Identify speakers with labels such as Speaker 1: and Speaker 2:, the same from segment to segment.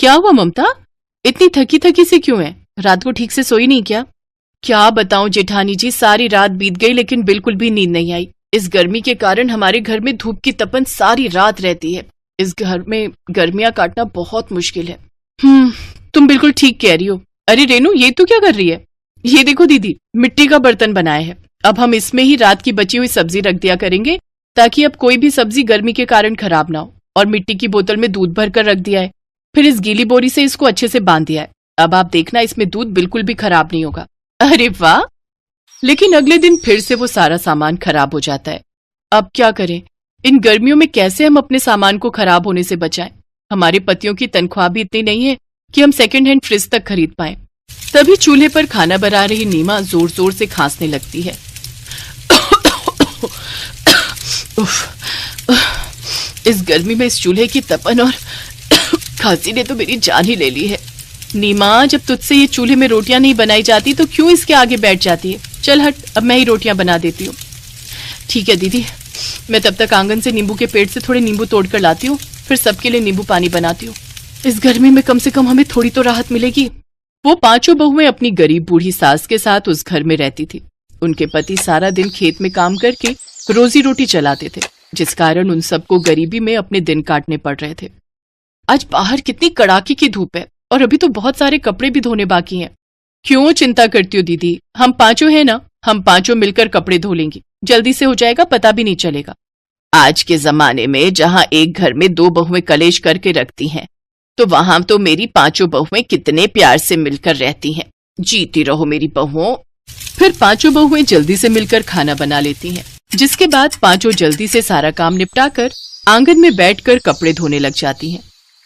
Speaker 1: क्या हुआ ममता, इतनी थकी थकी से क्यों है? रात को ठीक से सोई नहीं क्या? क्या बताऊं जेठानी जी, सारी रात बीत गई लेकिन बिल्कुल भी नींद नहीं आई। इस गर्मी के कारण हमारे घर में धूप की तपन सारी रात रहती है। इस घर में गर्मियां काटना बहुत मुश्किल है। तुम बिल्कुल ठीक कह रही हो। अरे रेनू, ये तू क्या कर रही है? ये देखो दीदी, मिट्टी का बर्तन बनाया है। अब हम इसमें ही रात की बची हुई सब्जी रख दिया करेंगे, ताकि अब कोई भी सब्जी गर्मी के कारण खराब ना हो। और मिट्टी की बोतल में दूध भर कर रख दिया है, फिर इस गीली बोरी से इसको अच्छे से बांध दिया है। अब आप देखना, इसमें दूध बिल्कुल भी खराब नहीं होगा। अरे वाह! लेकिन अगले दिन फिर से वो सारा सामान खराब हो जाता है। अब क्या करें? इन गर्मियों में कैसे हम अपने सामान को खराब होने से बचाएं? हमारे पतियों की तनख्वाह भी इतनी नहीं है कि हम सेकंड हैंड फ्रिज तक खरीद पाएं। तभी चूल्हे पर खाना बना रही नीमा जोर जोर से खांसने लगती है। इस गर्मी में इस चूल्हे की तपन और खांसी ने तो मेरी जान ही ले ली है। नीमा, जब तुझसे ये चूल्हे में रोटियां नहीं बनाई जाती तो क्यों इसके आगे बैठ जाती है? चल हट, अब मैं ही रोटियां बना देती हूँ। ठीक है दीदी, मैं तब तक आंगन से नींबू के पेड़ से थोड़े नींबू तोड़ कर लाती हूँ, फिर सबके लिए नींबू पानी बनाती हूँ। इस गर्मी में कम से कम हमें थोड़ी तो राहत मिलेगी। वो पांचों बहुएं अपनी गरीब बूढ़ी सास के साथ उस घर में रहती थी। उनके पति सारा दिन खेत में काम करके रोजी रोटी चलाते थे, जिस कारण उन सबको गरीबी में अपने दिन काटने पड़ रहे थे। आज बाहर कितनी कड़ाके की धूप है और अभी तो बहुत सारे कपड़े भी धोने बाकी हैं। क्यों चिंता करती हो दीदी, हम पांचों हैं ना, हम पांचों मिलकर कपड़े धो लेंगे, जल्दी से हो जाएगा, पता भी नहीं चलेगा। आज के जमाने में जहां एक घर में दो बहुएं कलेश करके रखती हैं, तो वहां तो मेरी पांचों बहुएं कितने प्यार से मिलकर रहती हैं। जीती रहो मेरी बहुओं। फिर पांचों बहुएं जल्दी से मिलकर खाना बना लेती हैं, जिसके बाद पांचों जल्दी से सारा काम निपटाकर आंगन में बैठकर कपड़े धोने लग जाती हैं।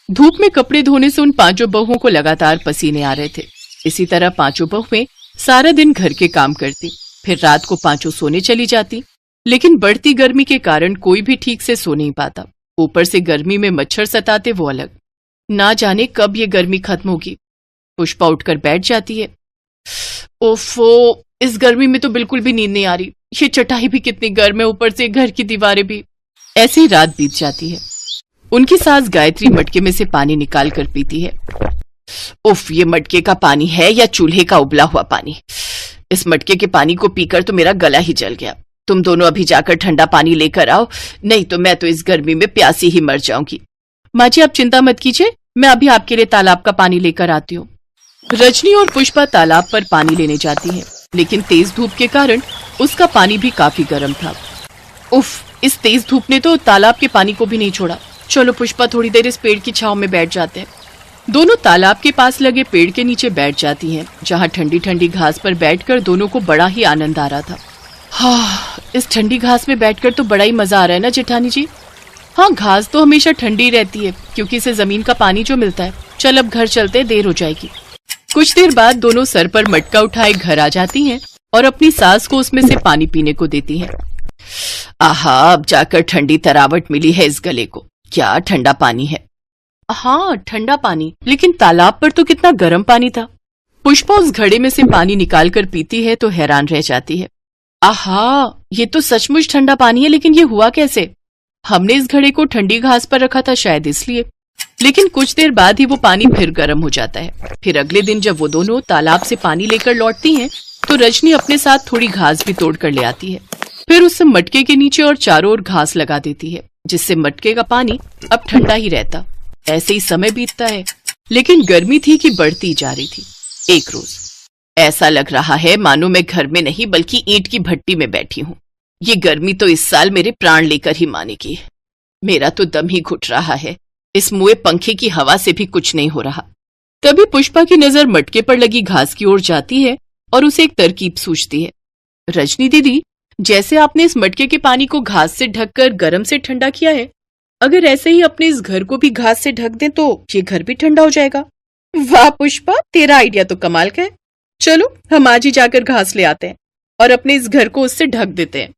Speaker 1: धूप में कपड़े धोने से उन पांचों बहुओं को लगातार पसीने आ रहे थे। इसी तरह पांचों बहुएं सारा दिन घर के काम करती, फिर रात को पांचों सोने चली जाती। लेकिन बढ़ती गर्मी के कारण कोई भी ठीक से सो नहीं पाता। ऊपर से गर्मी में मच्छर सताते वो अलग। ना जाने कब ये गर्मी खत्म होगी। पुष्पा उठकर बैठ जाती है। ओफो, इस गर्मी में तो बिल्कुल भी नींद नहीं आ रही। ये चटाई भी कितनी गर्म है, ऊपर से घर की दीवारें भी। ऐसी ही रात बीत जाती है। उनकी सास गायत्री मटके में से पानी निकाल कर पीती है। उफ, ये मटके का पानी है या चूल्हे का उबला हुआ पानी? इस मटके के पानी को पीकर तो मेरा गला ही जल गया। तुम दोनों अभी जाकर ठंडा पानी लेकर आओ, नहीं तो मैं तो इस गर्मी में प्यासी ही मर जाऊंगी। माँ जी, आप चिंता मत कीजिए, मैं अभी आपके लिए तालाब का पानी लेकर आती हूँ। रजनी और पुष्पा तालाब पर पानी लेने जाती है, लेकिन तेज धूप के कारण उसका पानी भी काफी गर्म था। उफ, इस तेज धूप ने तो तालाब के पानी को भी नहीं छोड़ा। चलो पुष्पा, थोड़ी देर इस पेड़ की छांव में बैठ जाते हैं। दोनों तालाब के पास लगे पेड़ के नीचे बैठ जाती हैं, जहां ठंडी ठंडी घास पर बैठकर दोनों को बड़ा ही आनंद आ रहा था। हाँ, इस ठंडी घास में बैठकर तो बड़ा ही मजा आ रहा है ना जेठानी जी? हाँ, घास तो हमेशा ठंडी रहती है क्योंकि इसे जमीन का पानी जो मिलता है। चल अब घर चलते, देर हो जाएगी। कुछ देर बाद दोनों सर पर मटका उठाए घर आ जाती हैं और अपनी सास को उसमें से पानी पीने को देती हैं। आहा, अब जाकर ठंडी तरावट मिली है इस गले को। क्या ठंडा पानी है। हाँ, ठंडा पानी, लेकिन तालाब पर तो कितना गर्म पानी था। पुष्पा उस घड़े में से पानी निकाल कर पीती है तो हैरान रह जाती है। आहा, ये तो सचमुच ठंडा पानी है, लेकिन ये हुआ कैसे? हमने इस घड़े को ठंडी घास पर रखा था, शायद इसलिए। लेकिन कुछ देर बाद ही वो पानी फिर गर्म हो जाता है। फिर अगले दिन जब वो दोनों तालाब से पानी लेकर लौटती हैं, तो रजनी अपने साथ थोड़ी घास भी तोड़ कर ले आती है। फिर उससे मटके के नीचे और चारों ओर घास लगा देती है, जिससे मटके का पानी अब ठंडा ही रहता। ऐसे ही समय बीतता है, लेकिन गर्मी थी कि बढ़ती जा रही थी। एक रोज ऐसा लग रहा है मानो मैं घर में नहीं बल्कि ईंट की भट्टी में बैठी हूँ। ये गर्मी तो इस साल मेरे प्राण लेकर ही मानेगी। मेरा तो दम ही घुट रहा है। इस मुए पंखे की हवा से भी कुछ नहीं हो रहा। तभी पुष्पा की नजर मटके पर लगी घास की ओर जाती है और उसे एक तरकीब सूझती है। रजनी दीदी, जैसे आपने इस मटके के पानी को घास से ढककर गर्म से ठंडा किया है, अगर ऐसे ही अपने इस घर को भी घास से ढक दें तो ये घर भी ठंडा हो जाएगा। वाह पुष्पा, तेरा आइडिया तो कमाल का है। चलो हम आज ही जाकर घास ले आते हैं और अपने इस घर को उससे ढक देते हैं।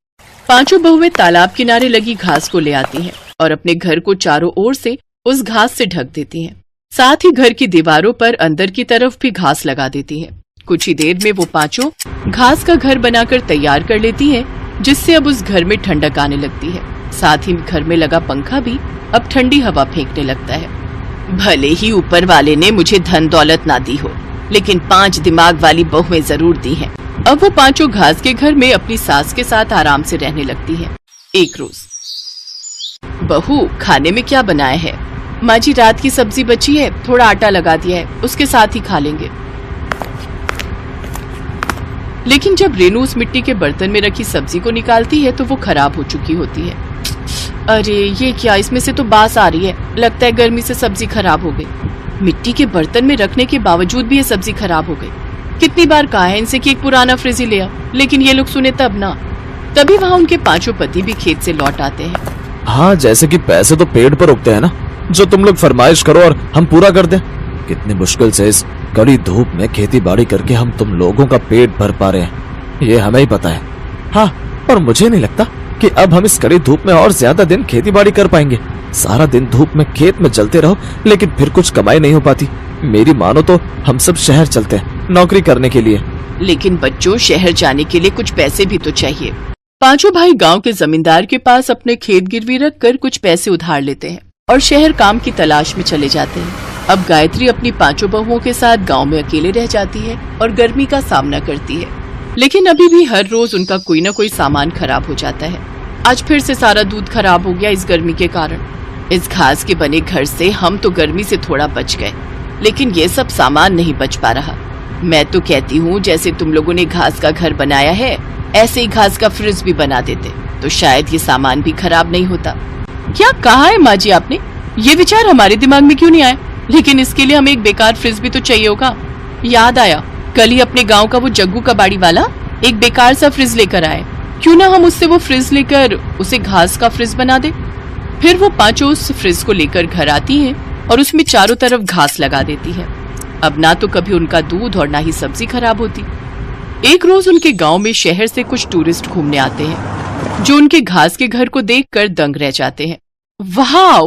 Speaker 1: पांचों बहुएं तालाब किनारे लगी घास को ले आती हैं और अपने घर को चारों ओर से उस घास से ढक देती हैं। साथ ही घर की दीवारों पर अंदर की तरफ भी घास लगा देती हैं। कुछ ही देर में वो पांचों घास का घर बनाकर तैयार कर लेती हैं, जिससे अब उस घर में ठंडक आने लगती है। साथ ही घर में लगा पंखा भी अब ठंडी हवा फेंकने लगता है। भले ही ऊपर वाले ने मुझे धन दौलत ना दी हो, लेकिन 5 दिमाग वाली बहुएं जरूर दी हैं। अब वो पांचों घास के घर में अपनी सास के साथ आराम से रहने लगती हैं। एक रोज, बहू खाने में क्या बनाया है? माँ जी रात की सब्जी बची है, थोड़ा आटा लगा दिया है, उसके साथ ही खा लेंगे। लेकिन जब रेनू उस मिट्टी के बर्तन में रखी सब्जी को निकालती है तो वो खराब हो चुकी होती है। अरे ये क्या, इसमें से तो बास आ रही है, लगता है गर्मी से सब्जी खराब हो गई। मिट्टी के बर्तन में रखने के बावजूद भी ये सब्जी खराब हो गई। कितनी बार कहा है इनसे कि एक पुराना फ्रिज ही ले आओ, लेकिन ये लोग सुने तब ना। तभी वहाँ उनके 5 पति भी खेत से लौट आते हैं।
Speaker 2: हाँ, जैसे कि पैसे तो पेड़ पर उगते हैं ना, जो तुम लोग फरमाइश करो और हम पूरा कर दें। कितनी मुश्किल से इस कड़ी धूप में खेती बाड़ी करके हम तुम लोगों का पेट भर पा रहे हैं, ये हमें ही पता है। हाँ, और मुझे नहीं लगता कि अब हम इस कड़ी धूप में और ज्यादा दिन खेती बाड़ी कर पाएंगे। सारा दिन धूप में खेत में जलते रहो, लेकिन फिर कुछ कमाई नहीं हो पाती। मेरी मानो तो हम सब शहर चलते हैं नौकरी करने के लिए।
Speaker 1: लेकिन बच्चों, शहर जाने के लिए कुछ पैसे भी तो चाहिए। 5 भाई गांव के जमींदार के पास अपने खेत गिरवी रखकर कुछ पैसे उधार लेते हैं और शहर काम की तलाश में चले जाते हैं। अब गायत्री अपनी 5 बहुओं के साथ गांव में अकेले रह जाती है और गर्मी का सामना करती है। लेकिन अभी भी हर रोज उनका कोई न कोई सामान खराब हो जाता है। आज फिर से सारा दूध खराब हो गया इस गर्मी के कारण। इस घास के बने घर से हम तो गर्मी से थोड़ा बच गए, लेकिन ये सब सामान नहीं बच पा रहा। मैं तो कहती हूँ जैसे तुम लोगों ने घास का घर बनाया है, ऐसे ही घास का फ्रिज भी बना देते तो शायद ये सामान भी खराब नहीं होता। क्या कहा है माँ जी आपने? ये विचार हमारे दिमाग में क्यों नहीं आया? लेकिन इसके लिए हमें एक बेकार फ्रिज भी तो चाहिए होगा। याद आया, कल ही अपने गांव का वो जग्गू कबाड़ी वाला एक बेकार सा फ्रिज लेकर आए। क्यों ना हम उससे वो फ्रिज लेकर उसे घास का फ्रिज बना दे। फिर वो 5 उस फ्रिज को लेकर घर आती हैं और उसमें चारों तरफ घास लगा देती है। अब ना तो कभी उनका दूध और ना ही सब्जी खराब होती। एक रोज उनके गांव में शहर से कुछ टूरिस्ट घूमने आते हैं, जो उनके घास के घर को देखकर दंग रह जाते हैं। वाह,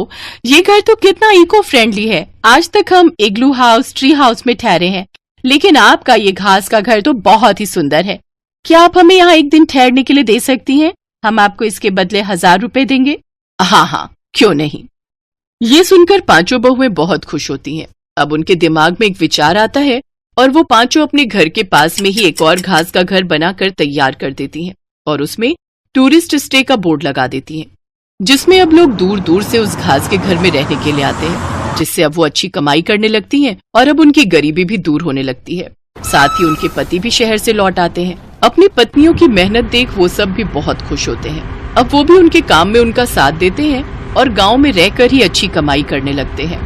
Speaker 1: ये घर तो कितना इको फ्रेंडली है। आज तक हम इग्लू हाउस, ट्री हाउस में ठहरे हैं, लेकिन आपका ये घास का घर तो बहुत ही सुंदर है। क्या आप हमें यहाँ एक दिन ठहरने के लिए दे सकती हैं? हम आपको इसके बदले 1000 रुपए देंगे। हाँ, क्यों नहीं। ये सुनकर 5 बहुएं बहुत खुश होती हैं। अब उनके दिमाग में एक विचार आता है और वो 5 अपने घर के पास में ही एक और घास का घर बनाकर तैयार कर देती हैं और उसमें टूरिस्ट स्टे का बोर्ड लगा देती हैं, जिसमें अब लोग दूर दूर से उस घास के घर में रहने के लिए आते हैं, जिससे अब वो अच्छी कमाई करने लगती हैं और अब उनकी गरीबी भी दूर होने लगती है। साथ ही उनके पति भी शहर से लौट आते हैं। अपनी पत्नियों की मेहनत देख वो सब भी बहुत खुश होते हैं। अब वो भी उनके काम में उनका साथ देते हैं और गांव में रहकर ही अच्छी कमाई करने लगते हैं।